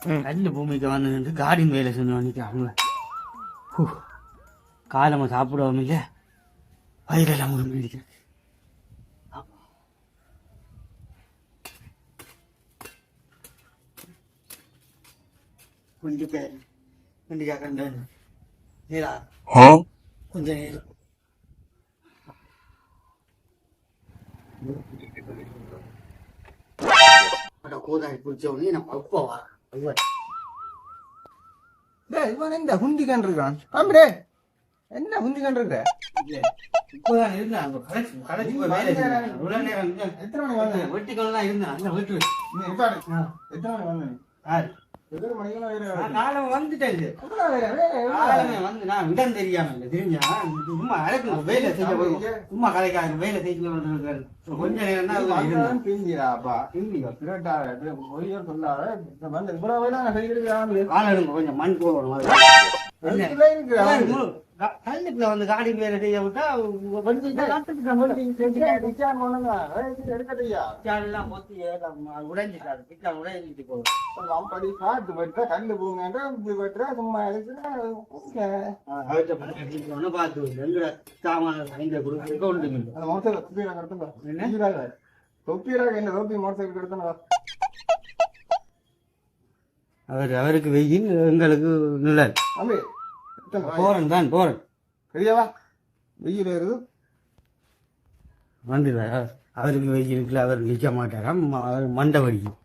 கல்லு பூமிக்கு வந்து கார்டன் வேலை செஞ்சு காலமாக சாப்பிடவும் இல்லை வயிறெல்லாம் ஒரு மேடிக்கிறேன். கொஞ்சம் பேர் கண்டிக்கா கண்டு நீரா கொஞ்சம் நேரம் கோதாரி பிடிச்ச உடனே நம்ம அப்பா இவன் என்ன குந்தி கண்டிருக்கான் தம்பிடே, என்ன குந்தி கண்டிருக்க? இப்பதான் இருந்தான் எத்தனை மணி வந்த வெட்டிக்கொள்ள தான் இருந்தேன் அந்த வீட்டு எத்தனை மணி வந்த? வந்துட்டேன் வந்து நான் இடம் தெரியாம இல்லை தெரிஞ்சா சும்மா அழைக்க வேலை செய்ய சும்மா கலைக்காக வேலை செய்ய கொஞ்ச நேரம் பிஞ்சிடாப்பா கொஞ்சம் மண் போகணும் கல்லுக்குள்ள வந்து காடி வேலை செய்ய விட்டா உடைஞ்சிட்டாரு உடைஞ்சிட்டு போகும் கல்லு போங்க பார்த்து சாமான அவருக்கு வெயில் எங்களுக்கு நல்லது போறேன் தான் போறேன் சரியாவா வெயில் ஏறுது வந்துடுவார் அவருக்கு வெயிலுக்குள்ள அவர் நிற்க மாட்டாராம் அவர் மண்டை வடிக்கும்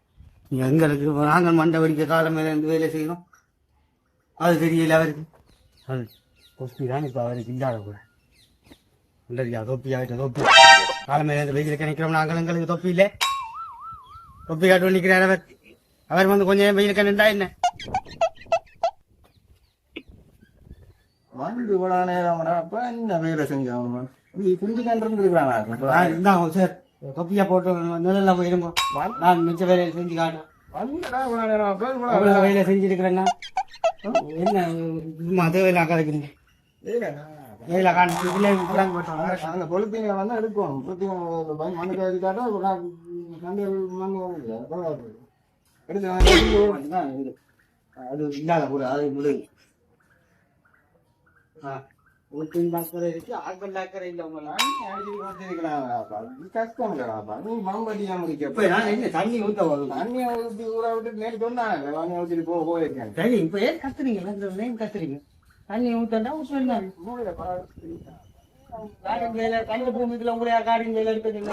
எங்களுக்கு நாங்கள் மண்டை வடிக்க காலம் மேலே இருந்து வேலை செய்யணும் அது தெரியல அவருக்கு அது தொப்பி தான் இப்போ அவருக்கு இல்லாத கூட இல்லையா தொப்பி ஆகிட்ட தொப்பி காலம் மேலே இருந்து வெயிலுக்கு நிற்கிறோம் நாங்கள் எங்களுக்கு தொப்பி இல்லை தொப்பி காட்டு நிற்கிறார் அவர் வந்து கொஞ்சம் வெயிலுக்கு நின்றா என்ன வந்து இவ்வளோ நேரம் அப்ப என்ன வேலை செஞ்சவங்க குஞ்சு கண்டிருந்துருக்காங்க சார் தொப்பியா போட்டு நிழல்ல போயிருங்க நான் மிச்ச வேலையை செஞ்சு காட்டுறேன் வந்துடா இவ்வளோ நேரம் அப்ப வேலை செஞ்சுருக்கிறேன்னா என்ன தேவையில்லை கதைக்கிறீங்க வேலை காட்டுல அந்த பொலித்தீனை வந்து எடுக்கணும் பொலித்தீனை மண்ணுக்கு எழுதி காட்டா மண் எடுத்து அது இல்லாத கூட அது முழு டாக்டர் இருக்கு ஆக்கள் டாக்டர் இல்லை கஷ்டம் நீ மம்பட்டியா முடிக்க தண்ணி ஊத்த தண்ணியை ஊற்றி ஊற விட்டு நேற்று சொன்னாங்க தண்ணியை ஊற்றிட்டு போயிருக்கேன் சரி இப்ப ஏன் கத்துறீங்க கத்துறீங்க தண்ணி ஊத்தா ஊற்றுவேன் காரின் வேலை கண்டு பூமிக்குள்ள உங்களையா காரின் வேலை எடுத்துங்க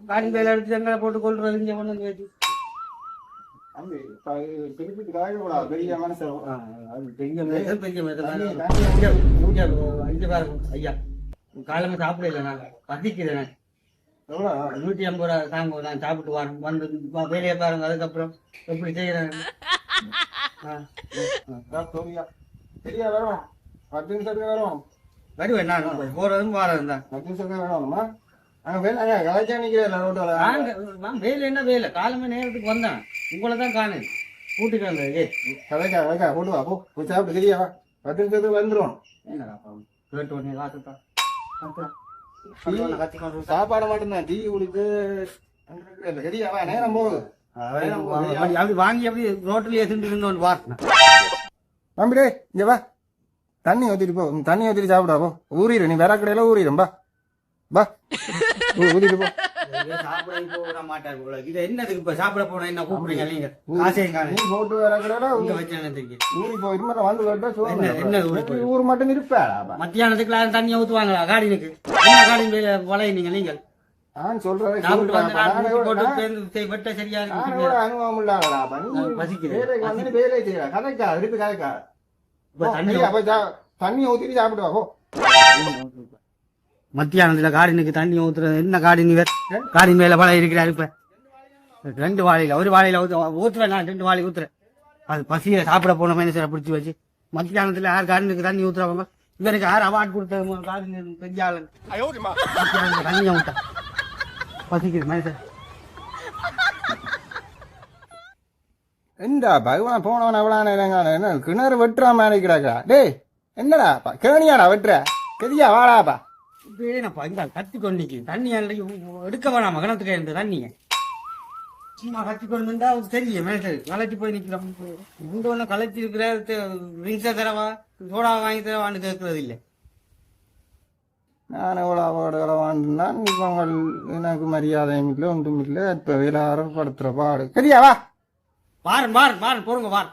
காரின் வேலை எடுத்து எங்களை போட்டு கொள்றது இங்க கொண்டு வந்து வச்சு பெரிய மனசு ஐயா காலமே சாப்பிடல நாங்க பசிக்கிறேன் 150 ரூபா தாங்க நான் சாப்பிட்டு வரேன் வந்து வேலையை பாருங்க அதுக்கப்புறம் எப்படி செய்யறேன் சரியா வரும் 10 நிமிஷத்துக்கு வரும் வருவேன் நான் போறதும் வாரதும் தான் 10 நிமிஷத்துக்கு வேணுமா வேலை என்ன வேலை காலமே நேரத்துக்கு வந்தேன் உங்களை தான் காணு கூட்டிட்டு வந்தது கொண்டு வா போ சாப்பிட்டு சரியா 10 நிமிஷத்துக்கு வந்துடும் கேட்டு உடனே சாப்பாடு மட்டும்தான் டீ குடித்து சரியாவா நேரம் போகுது அப்படி வாங்கி அப்படி ரோட்டிலேயே திண்டு இருந்தோன்னு பார்த்தேன் தம்பிடே இங்க வா தண்ணி ஊற்றிட்டு போ தண்ணி ஊற்றிட்டு சாப்பிடா போ ஊறிடு நீ வேற கடையில ஊறிடும் பா ஊறிட்டு போ சாப்பிட போக மாட்டாரு போல இது என்னதுக்கு இப்ப சாப்பிட போனா என்ன கூப்பிடுங்க நீங்க ஆசையும் போட்டு வேற கடையில ஊறி போயிட்டு வந்து என்ன ஊர் மட்டும் இருப்பா மத்தியானத்துக்கு தண்ணியை ஊத்துவாங்களா காடினுக்கு காடின் வேலை வளையுங்க நீங்கள் நான் சொல்றேன் சரியா அனுபவம் இல்லாதடா வேலை செய்யறா கதைக்கா இருப்பு கதைக்கா தண்ணியை ஊத்திட்டு சாப்பிடுவா போ மத்தியானத்துல காடினுக்கு தண்ணி ஊத்துறது என்ன காடின் காடின் மேல பழம் இருக்கிறாரு இப்ப 2 வாழையில ஒரு வாழையில ஊத்துவேன் நான் 2 வாழை ஊத்துறேன் அது பசிய சாப்பிட போன மனுஷரை பிடிச்சி வச்சு மத்தியானத்துல யார் காடினுக்கு தண்ணி ஊத்துறவங்க இவருக்கு யார் அவார்டு கொடுத்த காடின் பெரியாளன் தண்ணியை ஊட்ட பசிக்குது மனுஷன் என்னடா பகவான் போனவன் எவ்வளவு நேரம் என்ன கிணறு வெட்டுறா மாதிரி கிடக்கா டேய் என்னடா கேணியாடா வெட்டுற கெதியா வாடாப்பா கத்தி கொண்டிக்கு தண்ணி எடுக்க வேணாம் கிணத்துக்கு இருந்த தண்ணிய சும்மா கட்டி கொண்டுண்டா தெரியும் மேட்டர் களைச்சி போய் நிற்கிறோம். இங்க ஒன்றும் களைச்சி இருக்கிற ரிங்ஸை தரவா சோடா வாங்கி தரவான்னு கேட்கறது இல்லை. நான் எவ்வளோ அவார்டுகளை வாங்கினான் இவங்க எனக்கு மரியாதையும் இல்லை ஒன்றும் இல்லை. இப்போ எல்லாரும் படுத்துற பாடு சரியாவா? பாரு பாரு பாரு பொறுங்க பாரு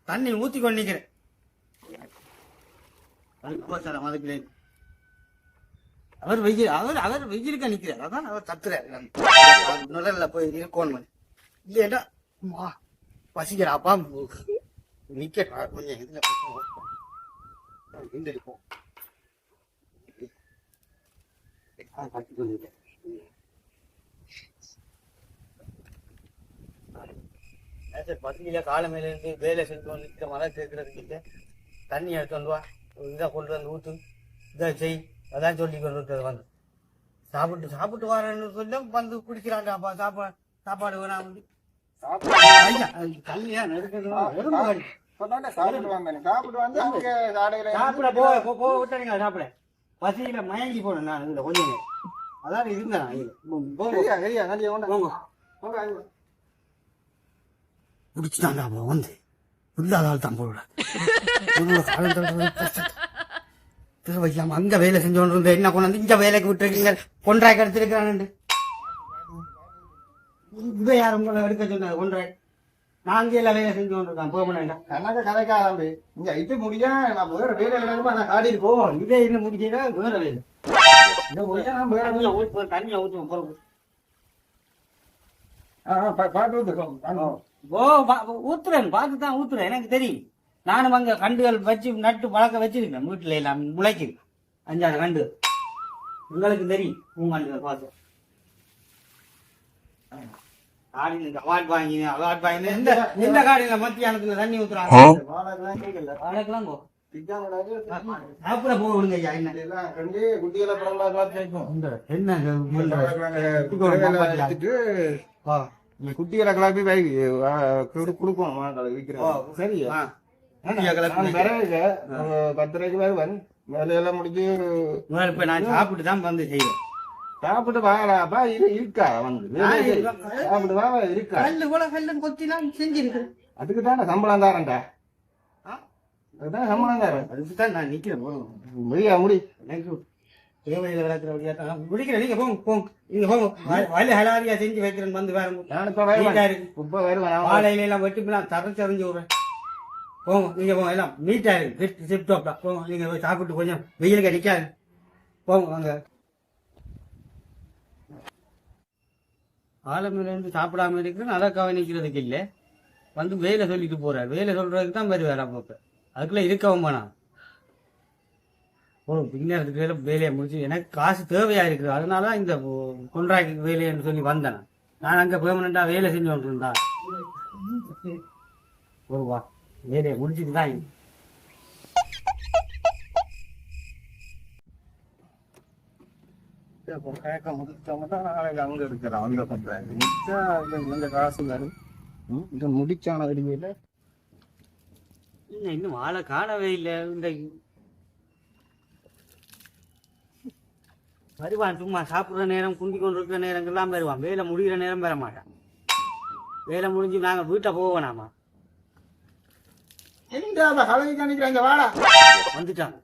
தண்ணி ஊற்றி கொண்டு நிற்கிறேன். அதுக்கு அவர் வெயில் அவர் வெயிலுக்க நிற்கிறார். அதான் அவர் தத்துறாரு நுழல்ல போய் இருக்கணும் இல்லையா பசிக்கிறாப்பா நிக்க கொஞ்சம் இதுல இருப்போம். பசியில காலை மேல இருந்து வேலை செஞ்சு நிற்கிற மழை சேர்க்கறதுக்கு தண்ணி எடுத்து வந்து வா இதை கொண்டு வந்து ஊத்து இதை செய் அதான் சொல்லி கொண்டு வந்து சாப்பிட்டு வரேன்னு சொல்ல வந்து குடிக்கிறான்டாப்பா சாப்பாடு வேணாம் வந்து சாப்பிட பசியில மயங்கி போனேன் நான் இதுல கொஞ்சம் அதான் இருந்தேன். குடிச்சுட்டாண்டா வந்து இல்லாதால் தான் போடுற வைக்காம அங்க வேலை செஞ்சோன்னு இருந்த என்ன கொண்டு இங்க வேலைக்கு விட்டுருக்கீங்க கொன்றாய் எடுத்திருக்கிறான். இவ யாரும் எடுக்க சொன்ன கொன்றாய் நாங்க எல்லாம் வேலை செஞ்சோன்னு இருக்கான் போகணும்டா எனக்கு கதைக்காக இங்க இது முடியா நான் வேற வேலை நான் காட்டிட்டு போவோம். இதே இன்னும் முடிஞ்சா வேற வேலை தண்ணியை ஊற்றுவோம் பாட்டு ஊத்துக்கோம். ஊத்துறேன் பார்த்துதான் ஊத்துறேன் எனக்கு தெரியும். நானும் அங்க கண்டுகள் வச்சு நட்டு பழக்க வச்சிருக்கேன் வீட்டுல எல்லாம் முளைக்குது 5-6 கண்டு. உங்களுக்கு தெரியும் பூங்கண்டுகள் பார்த்து அவார்ட் வாங்கினேன். எந்த காடியில மத்தியானத்துல தண்ணி ஊத்துறாங்க வாழைக்கெல்லாம் சாப்பிட போடுங்க ஐயா. என்ன குட்டிகளை கிளப்பி கொடுப்போம் சரியா? 10 வருவன் வேலையெல்லாம் முடிஞ்சு இப்ப நான் சாப்பிட்டு தான் வந்து செய்வேன். சாப்பிட்டு வாங்கலாப்பா இருக்கா வந்து சாப்பிட்டு வாங்க இருக்கா கொத்திலாம் செஞ்சிருக்கு. அதுக்கு தான் சம்பளம் தாரேன்டா. அதுதான் சம்பளம் தாரேன். அதுக்கு தான் நான் நிக்கிறேன். முடியா முடி எனக்கு தேவையில விளக்குற முடிக்கிறேன். நீங்க போங்க போங்க நீங்க போங்க வலி ஹலாரியா செஞ்சு வைக்கிறேன் வந்து வேற நான் இப்ப வருவேன் வாழையில எல்லாம் வெட்டி நான் தரைஞ்சு விடுறேன். போங்க நீங்க போங்க எல்லாம் நீட்டா இருக்கு சிப்டாப்டா போங்க. நீங்க போய் சாப்பிட்டு கொஞ்சம் வெயிலுக்கு அடிக்காது போங்க அங்க ஆலமில இருந்து சாப்பிடாம இருக்கிறேன். அதை கவனிக்கிறதுக்கு இல்லை வந்து வேலை சொல்லிட்டு போறாரு. வேலை சொல்றதுக்கு தான் வருவார். அப்பப்ப அதுக்குள்ள இருக்கவும் வேணாம். பின்னேறதுக்கு வேலையை முடிச்சு எனக்கு காசு தேவையா இருக்குது. அதனால இந்த கொன்ட்ராக்ட் வேலைன்னு சொல்லி வந்தேன். நான் அங்க பெர்மனண்டா வேலை செஞ்சு கொண்டு இருந்தா ஒரு வா வேலையை முடிச்சுட்டு தான் அங்க இருக்கிறான் அங்க பண்றேன் காசு வரும் முடிச்சான அடிமையில இன்னும் ஆளை காணவே இல்லை. இந்த வருவான் சும்மா சாப்பிட்ற நேரம் குண்டி கொண்டு இருக்கிற நேரங்கள்லாம் வருவான். வேலை முடிகிற நேரம் வர மாட்டான். வேலை முடிஞ்சு நாங்கள் வீட்டை போவோனாமா வந்துட்டான்.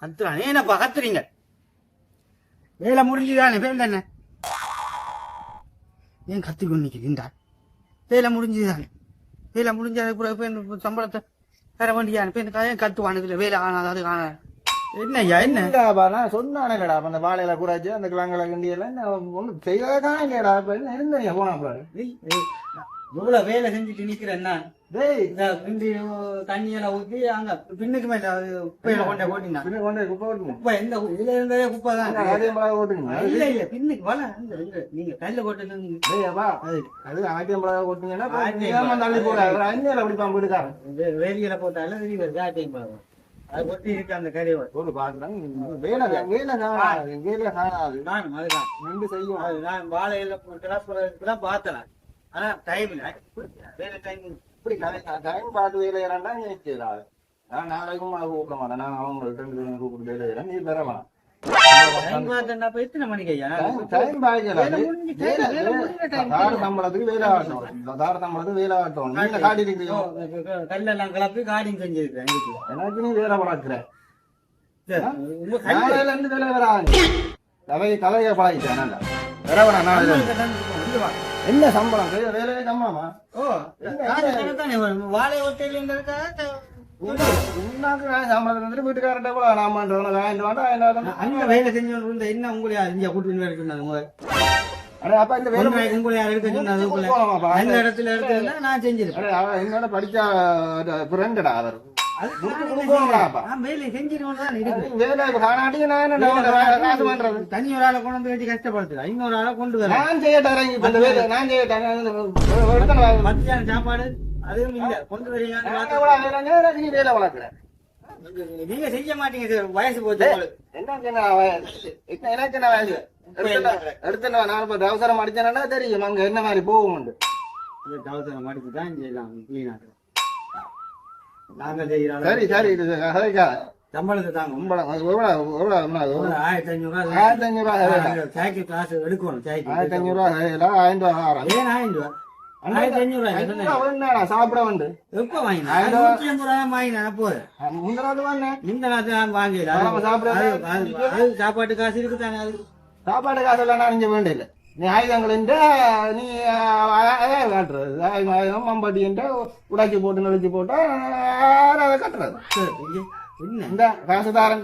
கத்துறான். ஏனப்பா கத்துறீங்க? வேலை முடிஞ்சுதானே வேலை தானே ஏன் கத்தி கொண்டு நிற்கிறீண்டா? வேலை முடிஞ்சுதானே வேலை முடிஞ்ச சம்பளத்தை தர வேண்டியானு ஏன் கத்துவானதுல வேலை ஆனாது காண என்னய்யா என்ன சொன்னானேடா அந்த வாழையில கூடாச்சு அந்த கிழங்குல கிண்டியெல்லாம் ஒன்றும் செய்யறதுக்கான இல்லையடா. இப்ப என்ன இருந்தீங்க போனா இவ்வளவு வேலை செஞ்சுட்டு நிக்கிறேன் நான். தண்ணியெல்லாம் ஊற்றி அங்க பின்னுக்கு மேல குப்பையில கொண்டே போட்டீங்கன்னா குப்பை எந்த இதுல இருந்ததே குப்பை தான். இல்ல இல்ல பின்னுக்கு வள நீங்க கல்ல போட்டு அது ஆட்டியம் பழம் போட்டீங்கன்னா தள்ளி போட வேலியில போட்டாலும் வெளியே வருது. ஆட்டியம் பழம் அது ஒட்டி இருக்கு அந்த கரையோட ஒரு பாக்குறாங்க. வேலை நானும் அதுதான் நின்று செய்யும். அது நான் வாழையில கிராஸ் பார்த்தேன். ஆனா டைம் இல்லை வேலை டைம் இப்படி டைம் பார்த்து வேலை ஏறாண்டா நான் நாளைக்கும் கூப்பிட மாட்டேன். நான் அவங்கள்ட்ட கூப்பிட்டு வேலை ஏறேன் நீ தரலாம் அப்ப எத்தனை மணிக்கு ஐயா டைம் பாய்க்கல வேலை முடிஞ்சு வேலை முடிஞ்ச time தார சம்பளத்துக்கு வேலை ஆகட்டும் தார சம்பளத்துக்கு வேலை ஆகட்டும் நீங்க காட்டி இருக்கீங்க கல்லெல்லாம் கிளப்பி காடியும் செஞ்சிருக்கேன் எனக்கு நீ வேலை வளர்க்குற உங்க கல்லு நாளையில இருந்து வேலை வராது கதையை பழகிட்டேன் வரவனா நாளையில இங்க வா. என்ன சம்பளம் வேலையே சம்பளமா ஓ காசு தானே வரும். வாழை ஒட்டையில இருக்கா சம்பளத்துல வந்துட்டு வீட்டுக்காரட்ட கூட நான் பண்றேன் அங்க வேலை செஞ்சவங்க இருந்தா என்ன உங்களை இங்க கூட்டிட்டு இருக்க சொன்னாங்க அப்ப இந்த வேலை உங்களை யார் எடுக்க சொன்னாங்க உங்களை அந்த இடத்துல இருக்குன்னா நான் செஞ்சிருப்பேன் என்னோட படிச்ச ஃப்ரெண்டடா அவர் வேலை செஞ்சிருவோம் தான் இருக்கு வேலை காணாட்டி நான் என்ன காசு பண்றது தனி ஒரு ஆளை கொண்டு வந்து வச்சு கஷ்டப்படுத்து இன்னொரு ஆளை கொண்டு வர நான் செய்யட்டேன் இப்ப இந்த வேலை நான் செய்யட்டேன் மத்தியான சாப்பாடு அதுவும் இல்ல கொண்டு வரீங்க நீ வேலை வளர்க்குறேன் நீங்க செய்ய மாட்டீங்க சார் வயசு போச்சு எனக்கு என்ன வயசு எனக்கு என்ன வயசு எடுத்து நான் 40 அவசரம் அடிச்சேன்னா தெரியும் அங்க என்ன மாதிரி போகும் தவசரம் அடிச்சு தான் செய்யலாம் கிளீனாக நாங்க செய்யறோம் சரி சரி இது சம்பளத்தை தாங்க சம்பளம் எவ்வளவு 1500 சைக்கிள் கிளாஸ் எடுக்கணும் சைக்கிள் 1500 1000 ரூபாய் ஆறாம் ஏன் 1000 ரூபாய் 1500 சாப்பிட வந்து எப்ப வாங்கினா 150 ரூபாய் வாங்கினா போறேன் முந்தினாவது வாங்கினேன் இந்த நாட்டு நான் வாங்கல சாப்பாட்டு காசு இருக்குதானே அது சாப்பாடு காசு எல்லாம் நான் இங்க வேண்டிய இல்லை நீ ஆயுதங்கள் நீ காட்டுறது ஆயுதம் மம்பட்டி உடாச்சி போட்டு நடிச்சு போட்டா அதை கட்டுறது இந்த காசுதாரன்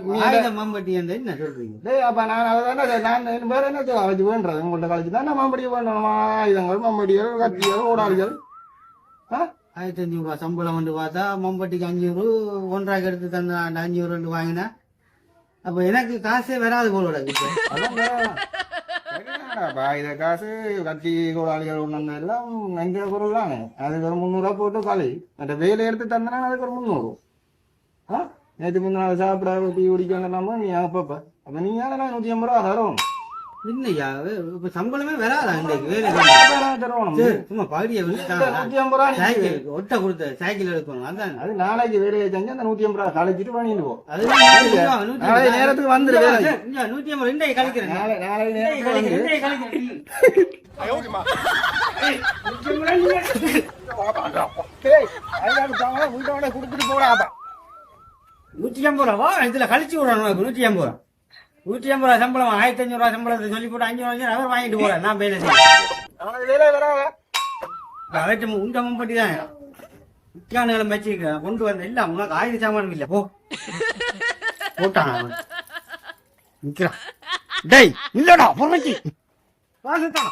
மம்பட்டி என்ன சொல்றீங்க அப்ப நான் அதை நான் வேற என்ன வச்சு வேண்டது உங்கள்ட்ட கழிச்சு தான் நான் மம்பட்டி வேண்டணும் ஆயுதங்கள் மம்பட்டிகள் கத்திகள் ஓடாளிகள் 1500 ரூபாய் சம்பளம் வந்து பார்த்தா மம்பட்டிக்கு 500 ஒன்றாக எடுத்து தந்த 500 வாங்கினா அப்ப எனக்கு காசே வராது போல இத காசு கத்தி கோடாளிகள் ஒண்ணு எல்லாம் எங்க பொருள் தானே அதுக்கு ஒரு 300 ரூபாய் போட்டு காலி அந்த வேலை எடுத்து தந்தனா அதுக்கு ஒரு 300 நேற்று முந்தின நாள் சாப்பிட டீ குடிக்கணும் நீ அப்பப்ப அப்ப நீ 150 ரூபா தரும் இல்லையா இப்ப சம்பளமே வராதா இன்றைக்கு வேலை தருவோம் சும்மா பகுதியை சைக்கிள் ஒட்ட கொடுத்த சைக்கிள் எடுக்கணும் அதான் அது நாளைக்கு வேலையை செஞ்சு அந்த 150 ரூபா கழிச்சிட்டு பண்ணிட்டு போ அது நேரத்துக்கு வந்துரு 150 இன்றைக்கு கழிக்கிறேன் நாளைக்கு நேரத்துக்கு கொடுத்துட்டு போடாப்பா 150 ரூபா இதுல கழிச்சு விடணும் 150 ரூபா 150 ரூபா சம்பளம் 1500 ரூபா சம்பளத்தை சொல்லி போட்டு 500 அவர் வாங்கிட்டு போறேன் நான் வேலை செய்ய உண்ட மும்பட்டி தான் முக்கியானுகளை வச்சிருக்கேன் கொண்டு வந்த இல்ல உனக்கு ஆயுத சாமான் இல்ல போ போட்டான் நிக்கிறான் டேய் இல்லடா பொறுமைக்கு வாசத்தான்